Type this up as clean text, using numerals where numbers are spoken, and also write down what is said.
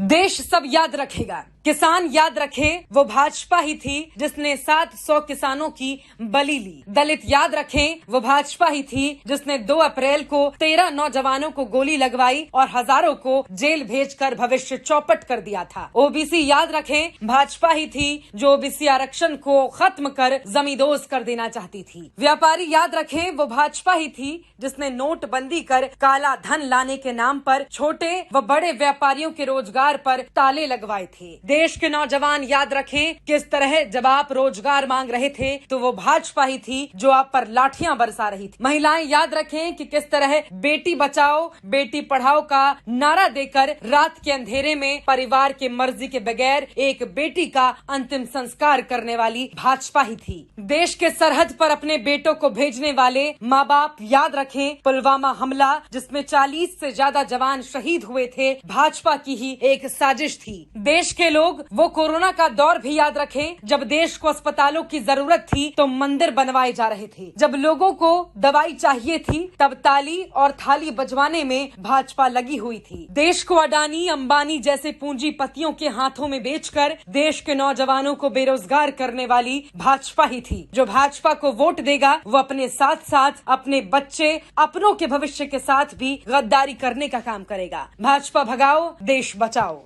देश सब याद रखेगा, किसान याद रखे वो भाजपा ही थी जिसने 700 किसानों की बलि ली। दलित याद रखें वो भाजपा ही थी जिसने 2 अप्रैल को 13 नौजवानों को गोली लगवाई और हजारों को जेल भेजकर भविष्य चौपट कर दिया था। ओबीसी याद रखें भाजपा ही थी जो ओबीसी आरक्षण को खत्म कर जमींदोज कर देना चाहती थी। व्यापारी याद रखें वो भाजपा ही थी जिसने नोटबंदी कर काला धन लाने के नाम पर छोटे व बड़े व्यापारियों के रोजगार पर ताले लगवाए थे। देश के नौजवान याद रखें किस तरह जब आप रोजगार मांग रहे थे तो वो भाजपा ही थी जो आप पर लाठियां बरसा रही थी। महिलाएं याद रखें कि किस तरह बेटी बचाओ बेटी पढ़ाओ का नारा देकर रात के अंधेरे में परिवार के मर्जी के बगैर एक बेटी का अंतिम संस्कार करने वाली भाजपा ही थी। देश के सरहद पर अपने बेटों को भेजने वाले माँ बाप याद रखें पुलवामा हमला जिसमें 40 से ज्यादा जवान शहीद हुए थे, भाजपा की ही एक साजिश थी। देश के लोग वो कोरोना का दौर भी याद रखें जब देश को अस्पतालों की जरूरत थी तो मंदिर बनवाए जा रहे थे। जब लोगों को दवाई चाहिए थी तब ताली और थाली बजवाने में भाजपा लगी हुई थी। देश को अडानी अंबानी जैसे पूंजीपतियों के हाथों में बेचकर देश के नौजवानों को बेरोजगार करने वाली भाजपा ही थी। जो भाजपा को वोट देगा वो अपने साथ साथ अपने बच्चे अपनों के भविष्य के साथ भी गद्दारी करने का काम करेगा। भाजपा भगाओ देश बचाओ।